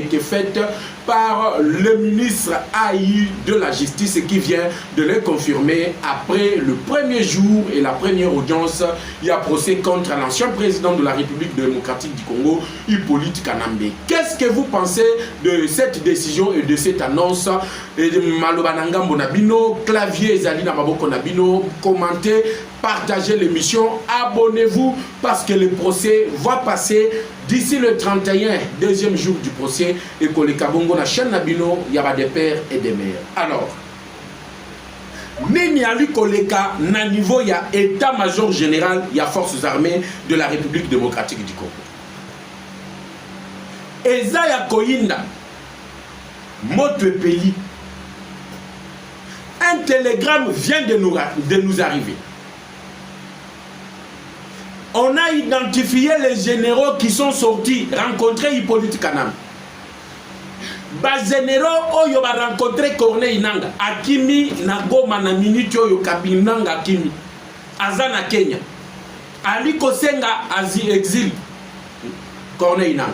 été faite par le ministre AI de la Justice qui vient de le confirmer après le premier jour et la première audience. Il y a procès contre l'ancien président de la République démocratique du Congo, Hippolyte Kanambe. Qu'est-ce que vous pensez de cette décision et de cette annonce? Malobananga Bonabino, clavier Zalina Maboko Nabino, commentez, partagez l'émission, abonnez-vous parce que le procès va passer d'ici le 31, deuxième jour du procès, et que les Kabongo na chaîne Nabino, il y aura des pères et des mères. Alors, Nini Ali Koleka, na niveau, il y a état-major général, il y a forces armées de la République démocratique du Congo. Ezaya Koyinda, Motwepeli, un télégramme vient de nous arriver. On a identifié les généraux qui sont sortis rencontrer Hippolyte Kanambe. Les généraux ont rencontré Corneille Nangaa. Akimi Nagoma na minute oyo Kabinanga Akimi. Azana Kenya. Ali Kosenga Azi exil. Corneille Nangaa.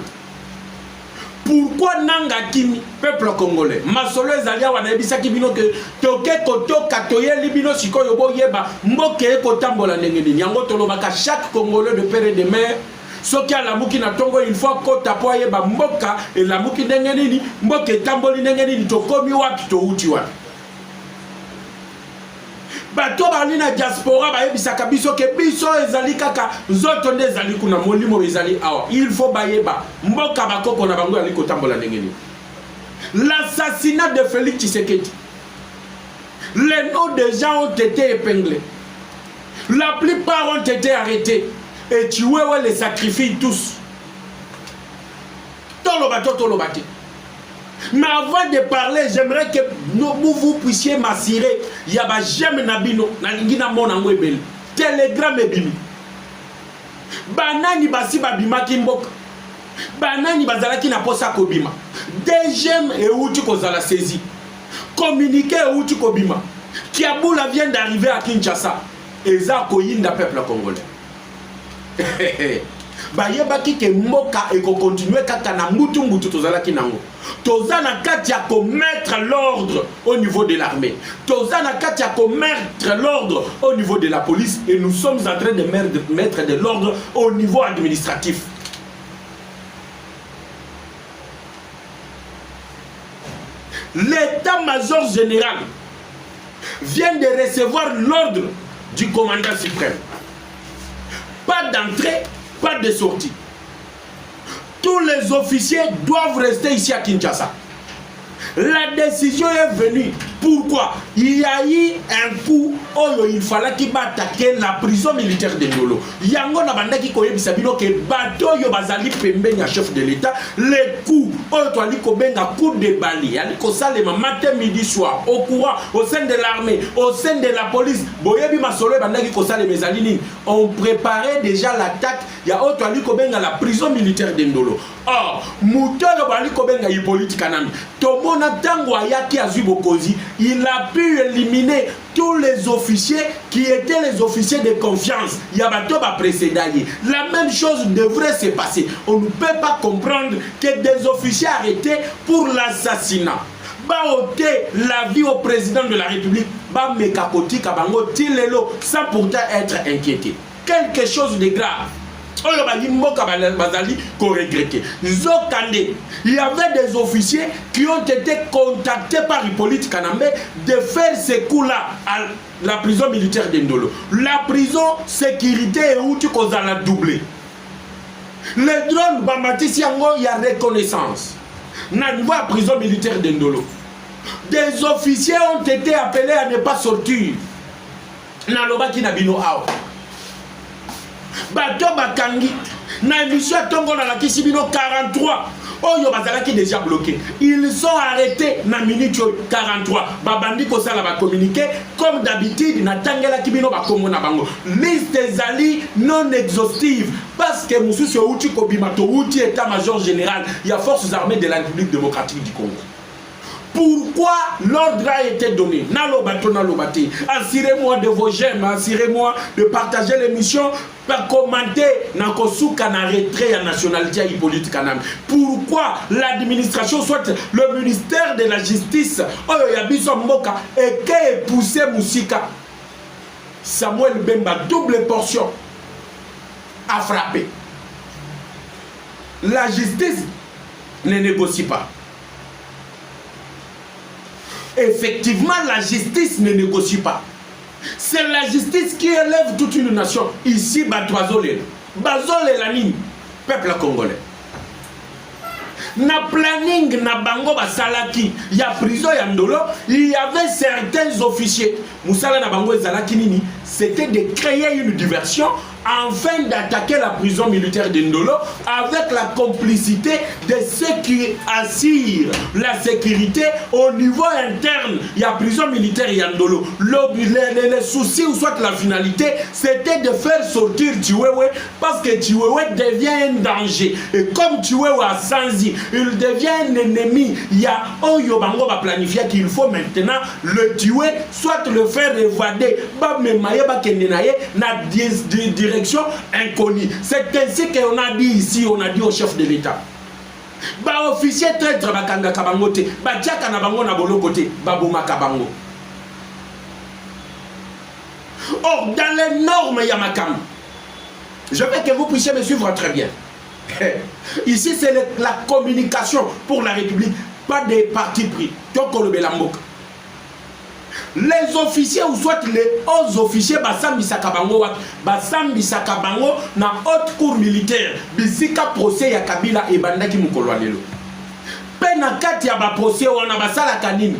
Pourquoi Nanga Kimi, peuple congolais? Masolo ezalia wanebisa kibino ke toke koto katoye libino sikoyo boyeba mboke kotambola ndenge nini. Yango tolobaka chaque Congolais de père et de mère soki alamuki na tongo une fois kota po yeba mboka elamuki ndenge nini, mboke tamboli ndenge nini, tokomi wapi touti wapi. Bato bali na diaspora bayebisaka biso ke biso ezali kaka nzoto nde ezali kuna molimo ezali awa. Il faut bayeba mboka bakoko na bango ali kotambola ndenge nini. L'assassinat de Félix Tshisekedi, les noms des gens ont été épinglés, la plupart ont été arrêtés et tués, ouais, les sacrifient tous. Tolobato tolobati. Mais avant de parler, j'aimerais que vous puissiez m'assurer. Il y a des j'aime Nabino, Nalingina Monango Ebel. Telegram Ebimi. Banani Basi Babima Kimbok. Banani Bazalaki na posa Kobima. Deuxième et Outi Kozala saisi. Communiqué et Outi Kobima. Kiaboula vient d'arriver à Kinshasa. Et ça, Koyinda peuple congolais. Bayebaki ke mboka eko continuer kaka na mutu mutu tozalaki nango. Tozana kati ya ko mettre l'ordre au niveau de l'armée. Tozana kati ya ko mettre l'ordre au niveau de la police et nous sommes en train de mettre de l'ordre au niveau administratif. L'état-major général vient de recevoir l'ordre du commandant suprême. Pas d'entrée, pas de sortie. Tous les officiers doivent rester ici à Kinshasa. La décision est venue. Pourquoi? Il y a eu un coup où il fallait qu'il attaquer la prison militaire de Ndolo. Yango na bandaki koyebisa bino ke bato yo bazali pembeni ya chef de l'État. Les coups oyo toali kobenga coup de bali ali kosalema matin midi soir au courant au sein de l'armée, au sein de la police. Boyebi masolo bandaki kosalema ezali nini? On préparait déjà l'attaque ya oyo toali kobenga la prison militaire de Ndolo. Or mutoyo bali kobenga Hippolyte Kanambe. Tomona tango ayaki azwi bokozi, il a pu éliminer tous les officiers qui étaient les officiers de confiance. Yabato ba précédent. La même chose devrait se passer. On ne peut pas comprendre que des officiers arrêtés pour l'assassinat ba ôter la vie au président de la République, ba mekakoti kabango tilelo sans pourtant être inquiété. Quelque chose de grave. Il y avait des officiers qui ont été contactés par Hippolyte Kanambe de faire ces coups-là à la prison militaire d'Indolo. La prison sécurité et où tu causes la doublé. Les drones Bambatisi Yango, il y a reconnaissance. Dans la prison militaire d'Indolo, des officiers ont été appelés à ne pas sortir. Nalobaki Nabino Ao. Bato bakangi na émission tongo na la kisibino 43 oyo bazalaki déjà bloqué. Ils sont arrêtés na minute 43. Babandi ko sala ba communiquer comme d'habitude na tangela kibino ba kongo na bango. Liste zali non exhaustive parce que mususu outi ko bimato outi état-major général, il y a forces armées de la République démocratique du Congo. Pourquoi l'ordre a été donné? Assurez-moi de vos j'aime, assurez-moi de partager l'émission, par commenter Nakosuka na retrait à nationalité politique. Pourquoi l'administration, soit le ministère de la justice, et qui poussé Moussika Samuel Bemba, double portion à frapper. La justice ne négocie pas. Effectivement, la justice ne négocie pas. C'est la justice qui élève toute une nation. Ici, Batouazolé, Bazolé la ligne, peuple congolais. Na planning na bango basalaki, il y a prison Yandolo, il y avait certains officiers. Moussala na bango ezalaki nini, c'était de créer une diversion afin d'attaquer la prison militaire de Ndolo avec la complicité de ceux qui assurent la sécurité au niveau interne. Il y a prison militaire Yandolo. Le souci ou soit la finalité, c'était de faire sortir Chiwewe parce que Chiwewe devient un danger. Et comme Chiwewe a Sanzi, il devient un ennemi. Il y a Oyo Bango va planifier qu'il faut maintenant le tuer, soit le faire évader. Direction inconnue. C'est ainsi qu'on a dit ici, on a dit au chef de l'État. Ba officier traître bakanga kabangote, ba diaka na bango na bolo côté, ba boma kabango. Or, dans les normes Yamakam, je veux que vous puissiez me suivre très bien. Ici, c'est la communication pour la République, pas des partis pris. Donc, on le Belamboka. Les officiers ou soit les hauts officiers Basambi Sakabango na haute cour militaire bisika procès ya Kabila et Bandaki Mukolwanelo pena kati ya ba procès wana basala kanini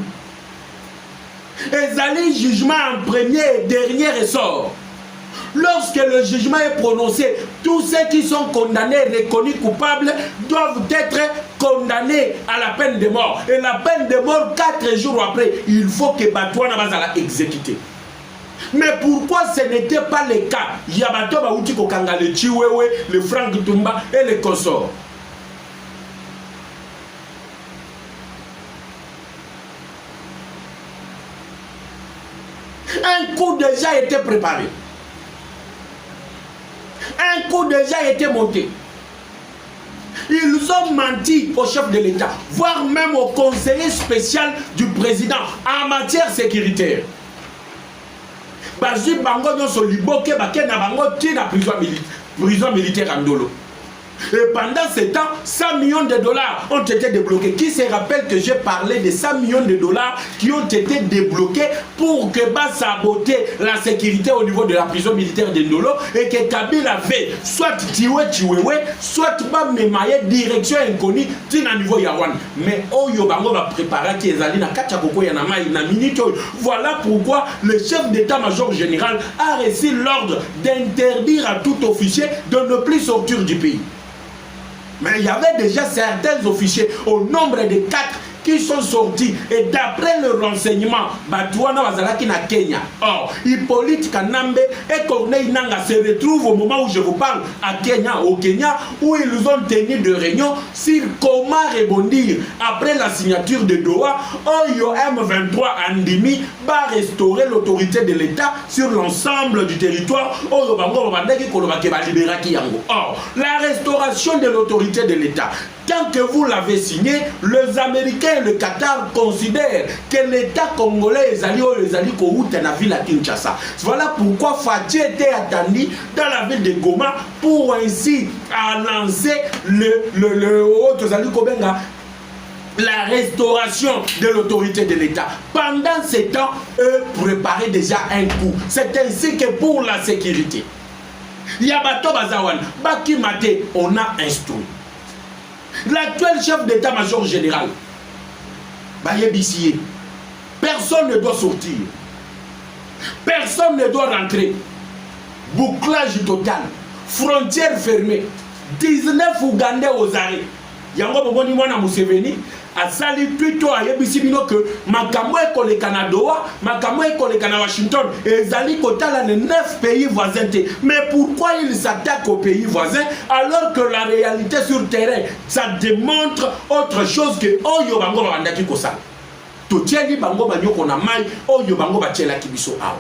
ezali jugement en premier et dernier ressort. Lorsque le jugement est prononcé, tous ceux qui sont condamnés et reconnus coupables doivent être condamnés à la peine de mort. Et la peine de mort, 4 jours après, il faut que Batouana va exécuter. Mais pourquoi ce n'était pas le cas? Yabato Baouti Kokanga, le Chiwewe, le Frank Tumba et les consorts. Un coup déjà été préparé. Un coup déjà été monté. Ils ont menti au chef de l'État, voire même au conseiller spécial du président en matière sécuritaire. Bazi Bango non soliboke bakena bango tina prison militaire en Ndolo. Et pendant ce temps, 100 millions de dollars ont été débloqués. Qui se rappelle que j'ai parlé de 100 millions de dollars qui ont été débloqués pour que bas saboter la sécurité au niveau de la prison militaire de Ndolo et que Kabila avait soit Chiwewe, soit Memaye, direction inconnue, tina niveau Yawan. Mais Oyo Bango va préparer qui est allé na Kachakoko Yanama na minute. Voilà pourquoi le chef d'état-major général a reçu l'ordre d'interdire à tout officier de ne plus sortir du pays. Mais il y avait déjà certains officiers au nombre de 4 qui sont sortis et d'après le renseignement, Batouana Wazalaki na Kenya. Or, Hippolyte Kanambe et Corneille Nanga se retrouvent au moment où je vous parle à Kenya, au Kenya, où ils ont tenu de réunion sur comment rebondir après la signature de Doha. Oyo M23 Andimi va restaurer l'autorité de l'État sur l'ensemble du territoire. Or, la restauration de l'autorité de l'État. Tant que vous l'avez signé, les Américains et le Qatar considèrent que l'État congolais est allé dans la ville à Kinshasa. Voilà pourquoi Fati était attendu dans la ville de Goma pour ainsi lancer la restauration de l'autorité de l'État. Pendant ce temps, eux préparaient déjà un coup. C'est ainsi que pour la sécurité, Yabato Bazawan, Bakimate, on a instruit. L'actuel chef d'état-major général, Baye Bissié, personne ne doit sortir. Personne ne doit rentrer. Bouclage total. Frontières fermées. 19 Ougandais aux arrêts. Yango Boboni Mwana Museveni a sali plutôt à Yebisibino que Makamwe Kolekana Doha, Makamwe Kolekana Washington et Zali Kotala les 9 pays voisins. Mais pourquoi ils s'attaquent aux pays voisins alors que la réalité sur le terrain, ça démontre autre chose que Oyo Bango Bandaki Kosal. totieli bango banyoko na mai oyo bango batielaki biso awa.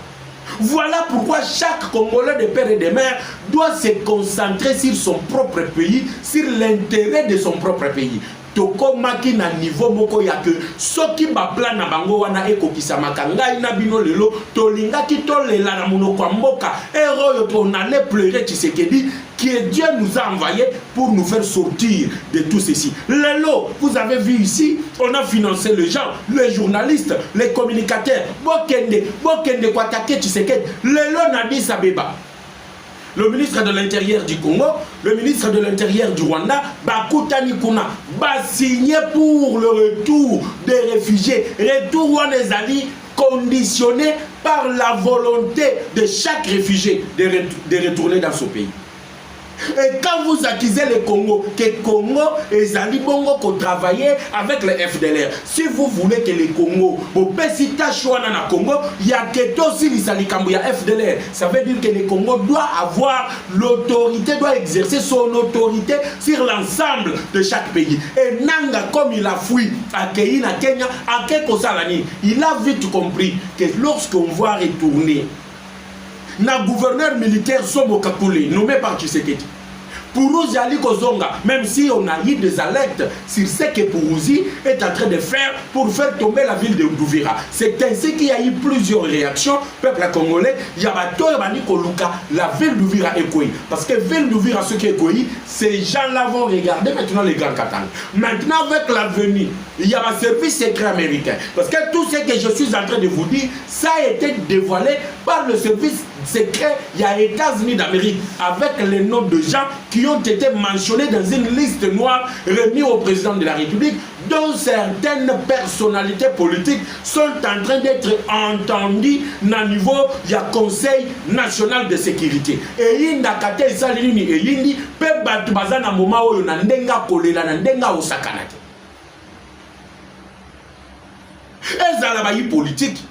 Voilà pourquoi chaque Congolais de père et de mère doit se concentrer sur son propre pays, sur l'intérêt de son propre pays. Tokomaki na niveau moko ya que soki ba plan na bango wana ekokisamaka ngai na bino lelo tolingaki tolela na monoko mboka ero yo on allait pleurer Tshisekedi que Dieu nous a envoyé pour nous faire sortir de tout ceci. Lelo, vous avez vu ici, on a financé les gens, les journalistes, les communicateurs. Bokende kwa attaquer Tshisekedi. Lelo na Addis Abeba. Le ministre de l'Intérieur du Congo, le ministre de l'Intérieur du Rwanda, Bakutani Kuna, va signer pour le retour des réfugiés. Retour Wanezali conditionné par la volonté de chaque réfugié de retourner dans son pays. Et quand vous accusez le Congo, que Congo et Zali Bongo qu'on travaillait avec le FDLR, si vous voulez que le Congo, au Pesita Chouana na Congo, il y a que aussi il y a FDLR. Ça veut dire que le Congo doit avoir l'autorité, doit exercer son autorité sur l'ensemble de chaque pays. Et Nanga, comme il a fui à Kenya, à Kekosalani, il a vite compris que lorsqu'on va retourner, na gouverneur militaire Somo Kakule, nommé par Tshisekedi. Pour nous, Yali Kozonga, même si on a eu des alertes sur ce que Pourouzi est en train de faire pour faire tomber la ville de Douvira. C'est ainsi qu'il y a eu plusieurs réactions. Peuple congolais, Yabato et Koluka, la ville de Douvira est quoi? Parce que ville de Douvira, ce qui est quoi, ces gens-là vont regarder maintenant les grands Katanga. Maintenant, avec l'avenir, il y a un service secret américain. Parce que tout ce que je suis en train de vous dire, ça a été dévoilé par le service secret, il y a États-Unis d'Amérique, avec les noms de gens qui ont été mentionnés dans une liste noire remise au président de la République, dont certaines personnalités politiques sont en train d'être entendues au niveau du Conseil national de sécurité. Et il n'a qu'à être salini et il dit peut battre bazana moment où on a ndenga kolela na ndenga osakanate. Et zalabayi politique.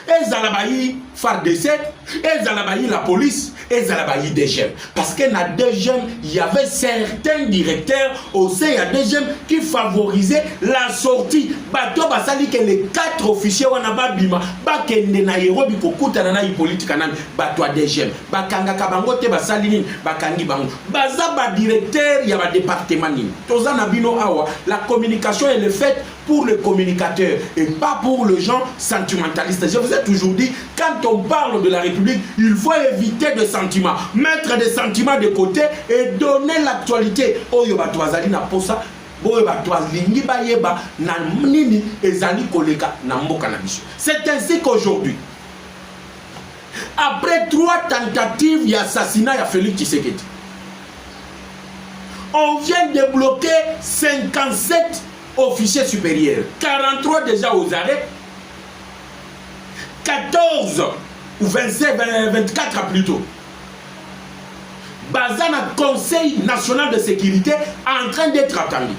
Et Zalabayi FARDC, et Zalabayi la police, et Zalabayi des jeunes. Parce qu'il y a des jeunes, il y avait certains directeurs aussi, il y a des jeunes qui favorisaient la sortie. Bato basali que les 4 officiers wanaba bima, bakende na Nairobi kokuta na politique nan bato des jeunes. Bakanga kabango te basali ni bakangi bango. Baza ba directeur, il y a ba département ni. Toza na bino awa, la communication elle est faite pour les communicateurs et pas pour les gens sentimentalistes. Je vous ai toujours dit, quand on parle de la République, il faut éviter des sentiments, mettre des sentiments de côté et donner l'actualité. Oyo bato azali na posa, boyo bato alingi bayeba na nini ezali koleka na mboka na biso. C'est ainsi qu'aujourd'hui, après 3 tentatives d'assassinat de Félix Tshisekedi, on vient de bloquer 57 officiers supérieurs, 43 déjà aux arrêts, 14 ou 24 plutôt. Bazana Conseil national de sécurité en train d'être attendu.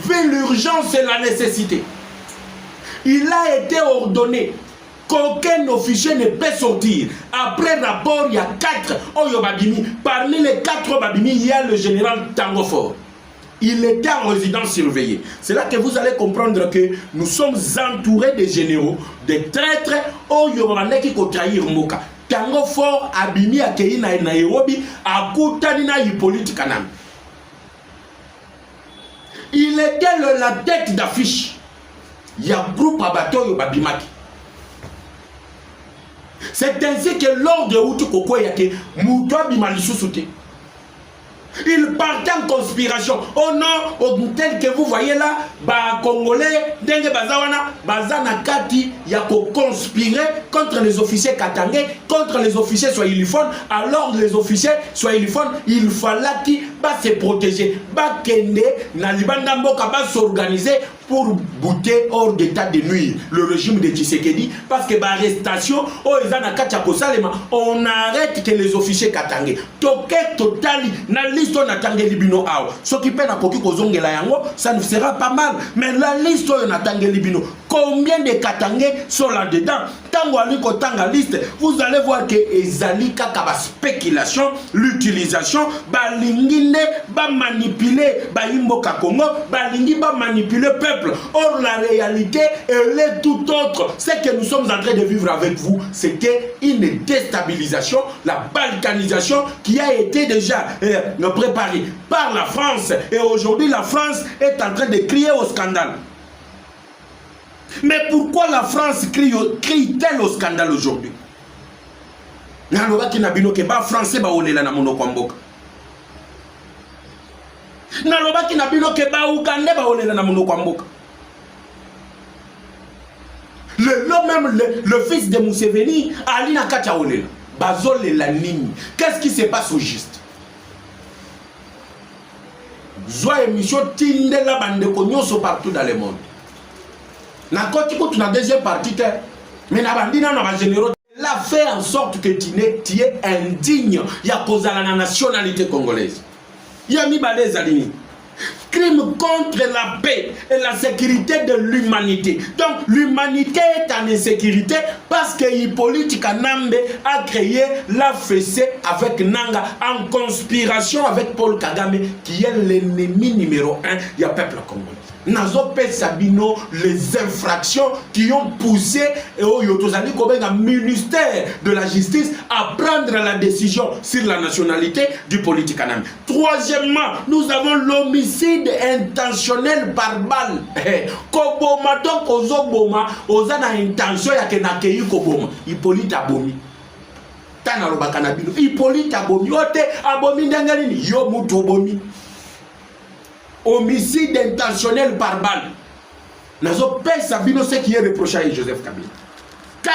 Vu l'urgence et la nécessité, il a été ordonné qu'aucun officier ne peut sortir. Après rapport, il y a 4 Oyo Babimi. Parmi les 4 Babimi, il y a le général Tango Fort. Il était en résidence surveillée. C'est là que vous allez comprendre que nous sommes entourés de généraux, de traîtres, Oyo Babane qui trahir Moka. Tango Fort, Abimi, Akei na Nairobi, Akutani na Hippolyte Kanam. Il était la tête d'affiche. Il y a un groupe à bateau Babimaki. C'est ainsi que lors de Outu Koko Yake, Moutoua Bimalissousouté, il partait en conspiration. Oh non, tel que vous voyez là, bah Congolais, Dengue Bazawana, Bazana Kati, Yako conspirer contre les officiers katangais, contre les officiers swahiliphones. Alors les officiers swahiliphones, il fallait qu'ils se protéger. Bah Kende, Nalibanda Mboka va s'organiser pour bouter hors d'état de nuire le régime de Tshisekedi, parce que bah arrestation, oh Ezana Kachako Salema, on arrête que les officiers katangais. Toke totali, na liste on attendait libino awa. Ce qui peine à koki kozongela yango, ça ne sera pas mal. Mais la liste on attendait libino. Combien de Katangais sont là-dedans? Tango aliko tanga liste, vous allez voir que ezali kaka ba spéculation, l'utilisation, ba lingine, ba manipuler, ba imboka Congo, ba lingi ba manipuler peuple. Or la réalité, elle est tout autre. Ce que nous sommes en train de vivre avec vous, c'était une déstabilisation, la balkanisation qui a été déjà préparée par la France. Et aujourd'hui, la France est en train de crier au scandale. Mais pourquoi la France crie-t-elle au scandale aujourd'hui? Nalobaki na bino ke ba français ba olela na monoko mboka. Nalobaki na bino ke ba Ougandais ba olela na monoko mboka. Le fils de Museveni ali na kati olela. Bazolela nini? Qu'est-ce qui se passe au juste? Zoa émission tindela bandeko nyonso partout dans le monde. Na koti ko tu na deuxième partie mais na bandina na ba généraux l'a fait en sorte que tu es indigne ya kozala na nationalité congolaise. Ya mi balé zalini. Crime contre la paix et la sécurité de l'humanité. Donc l'humanité est en insécurité parce que Hippolyte Kanambe a créé l'AFC avec Nanga en conspiration avec Paul Kagame qui est l'ennemi numéro 1 du peuple congolais. Nazope Sabino, les infractions qui ont poussé le ministère de la Justice à prendre la décision sur la nationalité du politique Kanambe. Troisièmement, nous avons l'homicide intentionnel par balle. Koboma donc ozoboma, ozana intention ya kenakei koboma. Hippolyte abomi. Tana roba kanabino. Hippolyte abomi. Ote abomi ndangalini yo mutu abomi. Homicide intentionnel par balle. Nazo paye Sabino ce qui est reproché à Joseph Kabila. 4.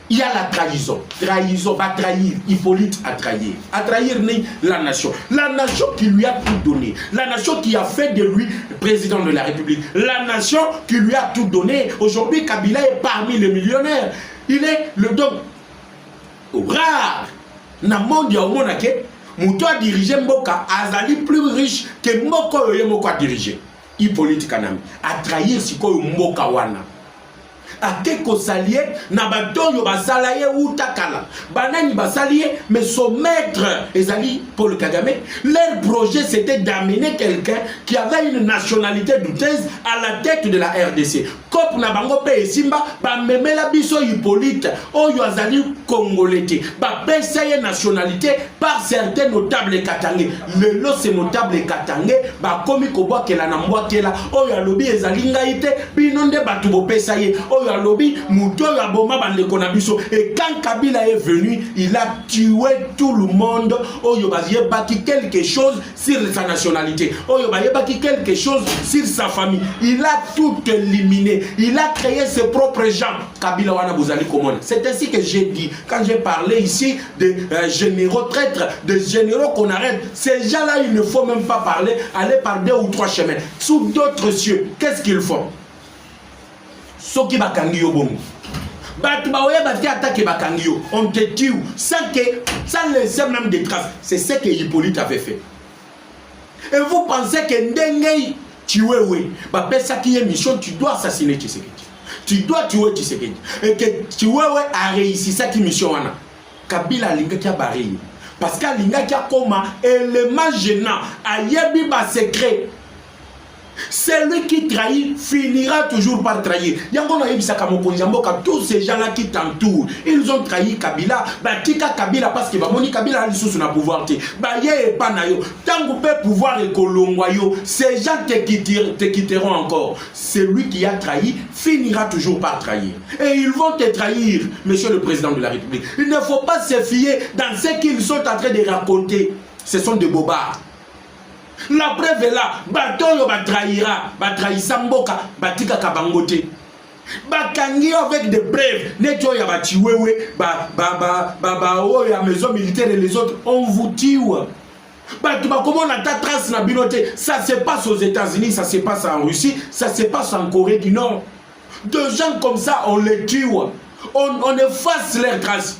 Il y a la trahison. Trahison, va trahir. Hippolyte a trahi. A trahir la nation. La nation qui lui a tout donné. La nation qui a fait de lui président de la République. La nation qui lui a tout donné. Aujourd'hui, Kabila est parmi les millionnaires. Il est le don rare. Na monde ya omonake. Mouto a dirigé Mboka, Azali plus riche que Moko Moko a dirigé. Hippolyte Kanambe a trahir Siko Mboka Wana. A Keko Salié, Nabato Yobasalaye ou Takala. Banani Basalié, mais son maître, Ezali Paul Kagame, leur projet c'était d'amener quelqu'un qui avait une nationalité douteuse à la tête de la RDC. Kop Nabango Pe Simba, Bamemela Biso Hippolyte, Oyo Azali Congolais, Bapesaye nationalité par certains notables katangais. Le lot c'est notable katangais, Bakomi Koboa Kela Namboa Kela, Oyo Alobi Ezali Ngaïte, Binonde Batubo Pesaye, Oyo Alobi, Mouto Yaboma Bandeko Nabiso. Et quand Kabila est venu, il a tué tout le monde. Oyo Bazie bâti quelque chose sur sa nationalité. Oyo Bazie bâti quelque chose sur sa famille. Il a tout éliminé. Il a créé ses propres gens. Kabila Wana Bouzali Komone. C'est ainsi que j'ai dit, quand j'ai parlé ici de généraux traîtres, de généraux qu'on arrête, ces gens-là, il ne faut même pas parler, aller par 2 ou 3 chemins. Sous d'autres cieux, qu'est-ce qu'ils font? Soki Bakangio Bomu. Batoubaoué Bati attaque Bakangio. On te tue sans laisser même des traces. C'est ce que Hippolyte avait fait. Et vous pensez que Ndengei tué, oui. Bah, ça qui est mission, tu dois assassiner Tshisekedi. Tu dois tuer Tshisekedi. Et que tué, oui, a réussi ça qui mission. Kabila Linga qui a barré. Parce qu'à Linga qui a comme élément gênant. A yebi ba secret. Celui qui trahit finira toujours par trahir. Tous ces gens-là qui t'entourent, ils ont trahi Kabila. Tika Kabila parce que Moni Kabila a sous son pouvoir. Tant que peut pouvoir et Kolongwayo, ces gens te quitteront encore. Celui qui a trahi finira toujours par trahir. Et ils vont te trahir, monsieur le président de la République. Il ne faut pas se fier dans ce qu'ils sont en train de raconter. Ce sont des bobards. La preuve est là, Batoyo va trahira, va trahir Samboka, Batika Kabangote. Bakangi avec des preuves, Neto ya batiwewe, ya maison militaire et les autres, on vous tue. Comment on a ta trace na binote, ça se passe aux États-Unis, ça se passe en Russie, ça se passe en Corée du Nord. De gens comme ça, on les tue, on efface leurs traces.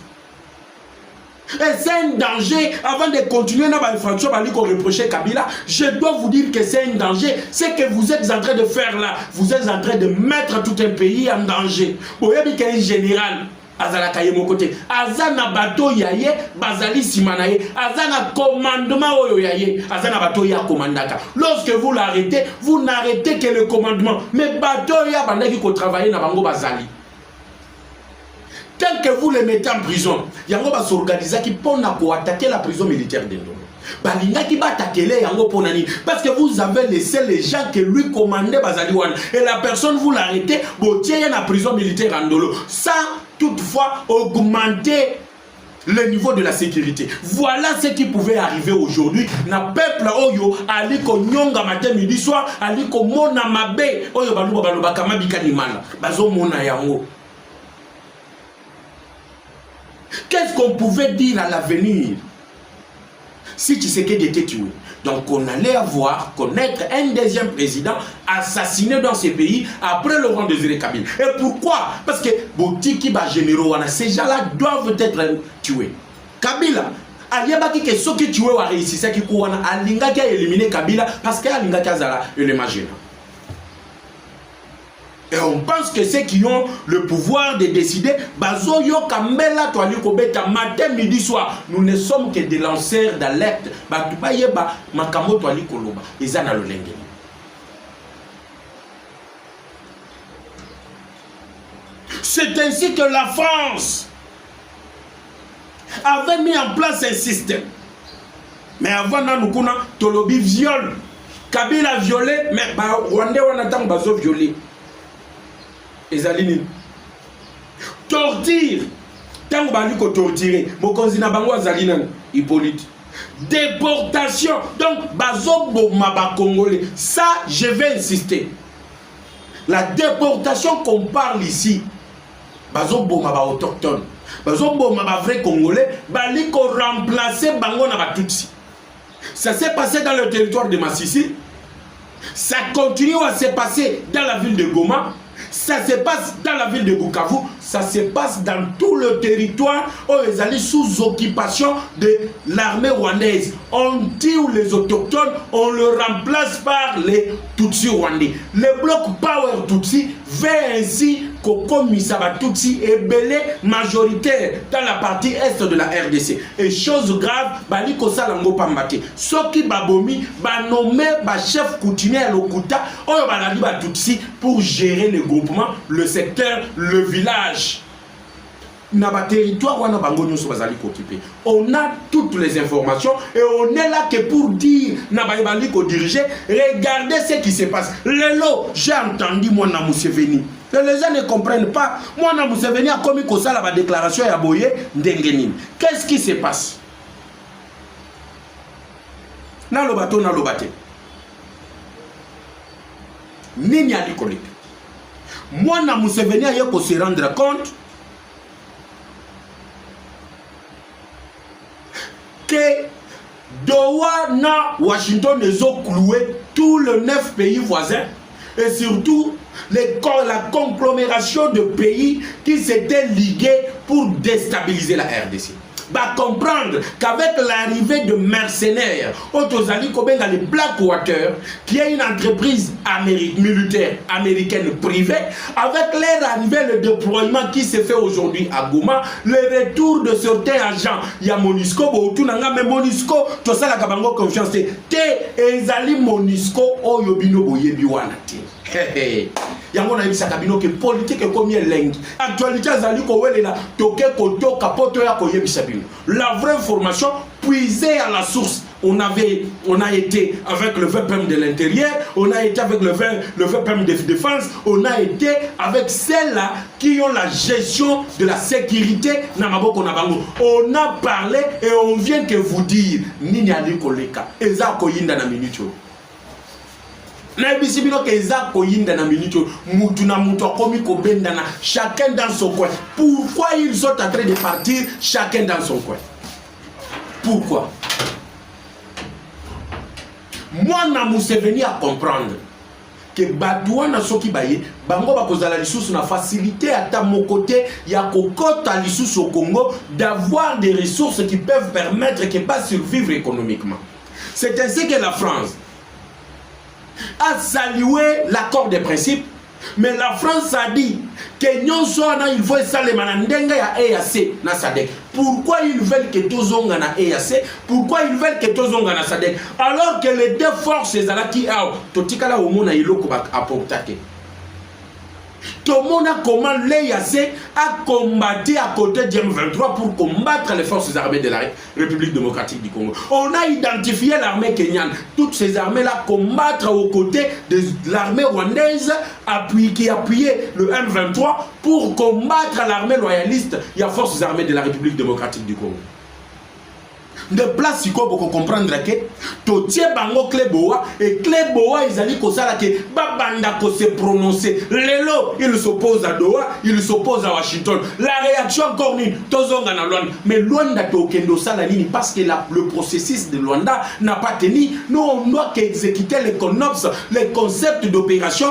Et c'est un danger, avant de continuer dans l'infraction, qu'on reprochait Kabila, je dois vous dire que c'est un danger. C'est que vous êtes en train de faire là, vous êtes en train de mettre tout un pays en danger. Vous voyez qu'un général, Azala Kayemo côté, Azana bateau yaye, Bazali Simanaye, Azana commandement yaye, Azana bateau ya commandaka. Lorsque vous l'arrêtez, vous n'arrêtez que le commandement. Mais bateau ya bandaki ko travailler na bango Bazali. Tant que vous les mettez en prison, yango va s'organiser qui pour attaquer la prison militaire de Ndolo. Balinga qui va attaquer les yango ponani parce que vous avez laissé les gens que lui commandait Bazaliwan et la personne vous l'arrêtez, vous tirez la prison militaire en Ndolo sans toutefois augmenter le niveau de la sécurité. Voilà ce qui pouvait arriver aujourd'hui. Na peuple oyo aliko nyonga matin midi soir aliko mona mabe oyo baluba baluba kama bikanimana bazo mona yango. Qu'est-ce qu'on pouvait dire à l'avenir si Tshisekedi était tué? Donc on allait connaître un deuxième président assassiné dans ce pays après le rang de Désiré Kabila. Et pourquoi? Parce que Botiki ba généraux, ces gens-là doivent être tués. Kabila, Aliabaki que ceux qui tuaient ont réussi, c'est qui kouana Alinga qui a éliminé Kabila parce qu'Alinga qui a zala élément gênant. Et on pense que ceux qui ont le pouvoir de décider, Bazoyo Kamela Toali Kobeta matin, midi, soir, nous ne sommes que des lanceurs d'alerte. Batubayeba Makamo Toali Koloba, Izana Lolenge. C'est ainsi que la France avait mis en place un système. Mais avant, nous avons Tolobi viol. Kabila violé, mais Rwandais, on attend Bazo violé. Ezalini torture tant bali ko torturer mokonzi na bango azalina Hippolyte déportation donc bazo boma ba congolais ça je vais insister la déportation qu'on parle ici bazo boma ba autochtone bazo boma ba vrai congolais bali ko remplacer bango na ba tutsi ça s'est passé dans le territoire de Massissi, ça continue à se passer dans la ville de Goma. Ça se passe dans la ville de Bukavu, ça se passe dans tout le territoire où ils allaient sous occupation de l'armée rwandaise. On tue les autochtones, on le remplace par les Tutsis rwandais. Le bloc Power Tutsi veut ainsi Koko Misaba Tutsi est belé majoritaire dans la partie est de la RDC. Et chose grave, Baliko Salango Pambate. Soki Babomi, nommé chef coutumier à l'Okuta, on va la Tutsi pour gérer le groupement, le secteur, le village. Dans le territoire, on a toutes les informations et on est là que pour dire diriger, regardez ce qui se passe. Lelo, j'ai entendu moi na Museveni. Les gens ne comprennent pas. Moi na Museveni a commis comme ça la déclaration à Boye Ndengenin. Qu'est-ce qui se passe? Na lo bateau na lo bateau. Nini ali kolek. Moi na Museveni a yoko se rendre compte que Doha na Washington les ont cloué tous les 9 pays voisins et surtout la conglomération de pays qui s'étaient ligués pour déstabiliser la RDC. Va comprendre qu'avec l'arrivée de mercenaires, Otozali Kobenga les Blackwater, qui est une entreprise militaire américaine privée, avec leur arrivée, le déploiement qui se fait aujourd'hui à Goma, le retour de certains agents, il y a Monisco, mais Monisco, tout ça, la Kabango confiance, te ezali Monisco, Oyobino Boyebiwanati. Yango na bisa kabino ke politique comme lengi actualité azali ko welela toke koto kapoto ya ko yebisa bino la vraie information puisée à la source. On a été avec le VPM de l'intérieur, on a été avec le VPM de défense, on a été avec celles-là qui ont la gestion de la sécurité. On a parlé et on vient que vous dire Nini Ali Koleka, Eza Koyinda na minute. Chacun dans son coin. Pourquoi ils sont en train de partir chacun dans son coin? Pourquoi? Moi, na Museveni à comprendre que Badouana soki baye bango bakozala lisusu na facilité ata mon côté ya kokota lisusu au Congo d'avoir des ressources qui peuvent permettre que pas survivre économiquement. C'est ainsi que la France a salué l'accord des principes, mais la France a dit que il faut ça les manandenga ya EAC na SADC. Pourquoi ils veulent que tozonga na EAC? Pourquoi ils veulent que tozonga na SADC? Alors que les deux forces qui a totikala au mona iloko ba apportate. Tout le monde a comment l'EAC a combattu à côté du M23 pour combattre les forces armées de la République démocratique du Congo. On a identifié l'armée kenyane. Toutes ces armées-là combattre aux côtés de l'armée rwandaise qui appuyait le M23 pour combattre l'armée loyaliste et les forces armées de la République démocratique du Congo. De place si quoi pour comprendre que totie bango Kleboa et Kleboa ils allaient kosala que babanda ko se prononcer lelo il s'oppose à Doha, il s'oppose à Washington. La réaction encore ni tozonga na Luanda, mais Luanda to kendo sala nini parce que le processus de Luanda n'a pas tenu. Nous on doit exécuter les CONOPS, les concepts d'opération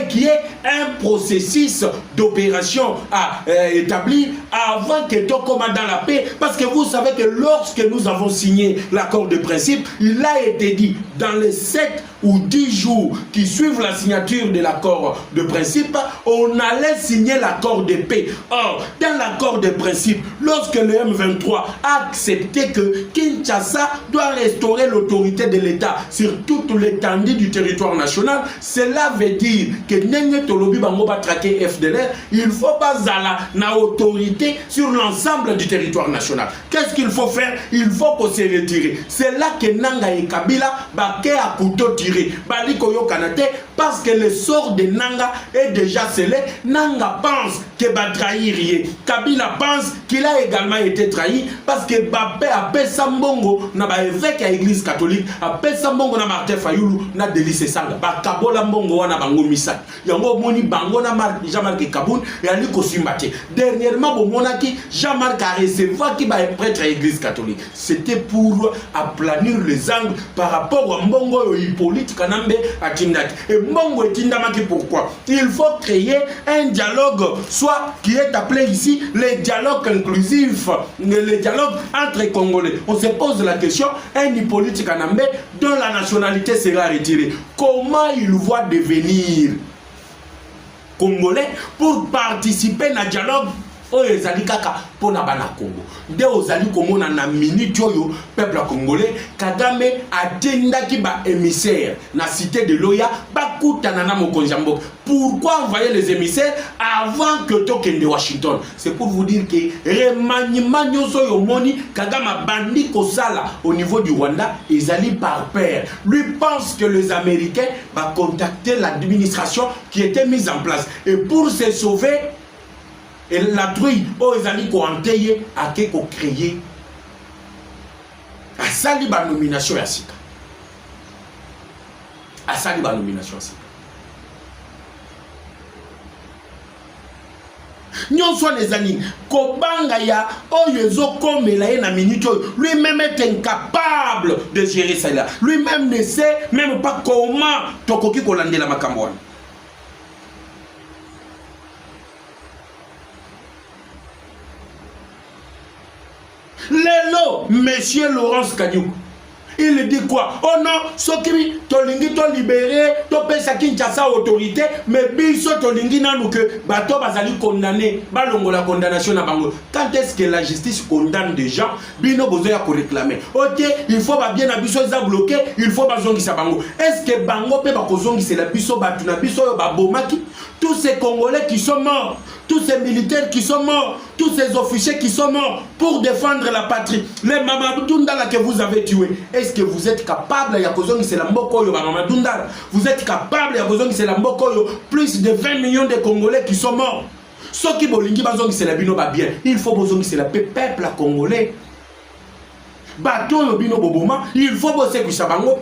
qui est un processus d'opération à établir avant que tout commande dans la paix. Parce que vous savez que lorsque nous avons signé l'accord de principe, il a été dit dans les 7 ou 10 jours qui suivent la signature de l'accord de principe, on allait signer l'accord de paix. Or, dans l'accord de principe, lorsque le M23 a accepté que Kinshasa doit restaurer l'autorité de l'État sur toute l'étendue du territoire national, cela veut dire que Nenge Tolobi Bango va traquer FDLR, il faut pas zala na autorité sur l'ensemble du territoire national. Qu'est-ce qu'il faut faire? Il faut qu'on se retire. C'est là que Nanga et Kabila baké à couteau tiré. Bali Koyo Kanate, parce que le sort de Nanga est déjà scellé. Nanga pense que va trahir. Kabila pense qu'il a également été trahi parce que Babé a Pessambongo na ba évêque à l'église catholique, a Pessambongo na Martin Fayoulou na Délice Sanga, ba Kabola Mbongo wana bango misak. Yango moni bango na Jean-Marc Kaboun et Ali Kosimbate. Dernièrement, Bomonaki, Jean-Marc a recevoir qui va être prêtre à l'église catholique. C'était pour aplanir les angles par rapport à Mbongo et Hippolyte Kanambe à Tindaki. Et Mbongo et Tindamaki, pourquoi? Il faut créer un dialogue, soit qui est appelé ici le dialogue inclusif, le dialogue entre Congolais. On se pose la question, un Hippolyte Kanambe dont la nationalité sera retirée, comment il voit devenir Congolais pour participer à un dialogue ezali kaka pona bana Congo nde ozali komona na minute oyo peuple congolais Kagame atendaki ba émissaire na cité de Loya bakutana na mokonzi mboka. Pourquoi envoyer les émissaires avant que tokende Washington? C'est pour vous dire que remaniement nyoso yo moni Kagame bandi kosala au niveau du Rwanda ezali par pair. Lui pense que les Américains va contacter l'administration qui était mise en place et pour se sauver. Et la truie, ils allaient contenter à créer à Saliba nomination à Sika. À Saliba nomination à Sika. Nous sommes les amis. Kobanga ya oyezo comme na minute lui-même est incapable de gérer ça là. Lui-même ne sait même pas comment tokoki kolande la makambo. Lelo, monsieur Laurence Kanyuku, il dit quoi? Oh non, Sokimi, Tolingi to libéré, Topesa Kinshasa autorité, mais biso Tolingi nanou que bato bazali condamné, balongo la condamnation à bango. Quand est-ce que la justice condamne des gens? Bino bozoya pour réclamer. Ok, il faut bien à biso za bloqué, il faut bazongi sa bango. Est-ce que bango pe bakozongi c'est la biso batuna biso yo babomaki? Tous ces Congolais qui sont morts, tous ces militaires qui sont morts, tous ces officiers qui sont morts pour défendre la patrie, les Mamadundala que vous avez tués, est-ce que vous êtes capable, vous êtes capable, plus de 20 millions de Congolais qui sont morts. Ceux qui bolingi bazongi c'est la bino ba bien, il faut bozongi c'est la peuple congolais. Bato yo bino boboma, il faut bosser kusabango.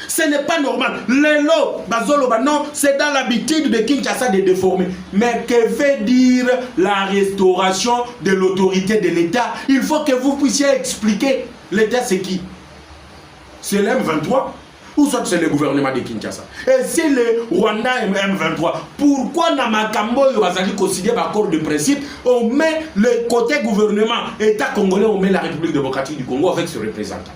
Ce n'est pas normal. Lelo, Bazoloba, non, c'est dans l'habitude de Kinshasa de déformer. Mais que veut dire la restauration de l'autorité de l'État? Il faut que vous puissiez expliquer. L'État, c'est qui? C'est l'M23? ou soit c'est le gouvernement de Kinshasa. Et c'est le Rwanda et M23. Pourquoi dans Makambo, il va considérer l'accord de principe, on met le côté gouvernement, État congolais, on met la République démocratique du Congo avec ce représentant.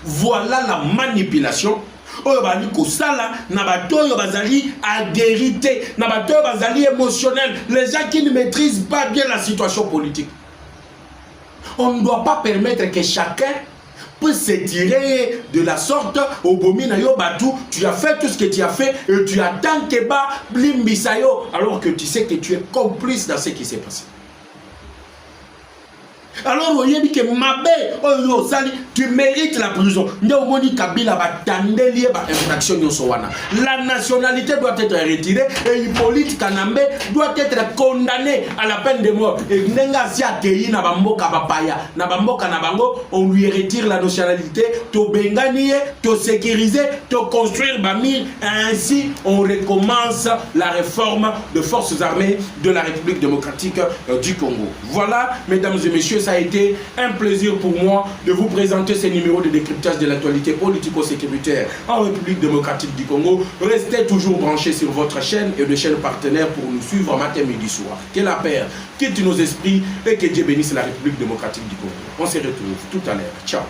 Voilà la manipulation. Oyo bali kosala na bato oyo bazali aguerité, na bato oyo bazali émotionnel, les gens qui ne maîtrisent pas bien la situation politique. On ne doit pas permettre que chacun puisse se tirer de la sorte au bomina yo batou, tu as fait tout ce que tu as fait et tu attends que ba blimbisayo alors que tu sais que tu es complice dans ce qui s'est passé. Alors, vous voyez que tu mérites la prison. La nationalité doit être retirée et Hippolyte Kanambe doit être condamné à la peine de mort. Et on lui retire la nationalité, to benganie, to sécuriser, to construire Bamir. Ainsi, on recommence la réforme des forces armées de la République démocratique du Congo. Voilà, mesdames et messieurs, ça a été un plaisir pour moi de vous présenter ces numéros de décryptage de l'actualité politico-sécuritaire en République démocratique du Congo. Restez toujours branchés sur votre chaîne et de chaînes partenaires pour nous suivre matin, midi, soir. Que la paix quitte nos esprits et que Dieu bénisse la République démocratique du Congo. On se retrouve tout à l'heure. Ciao.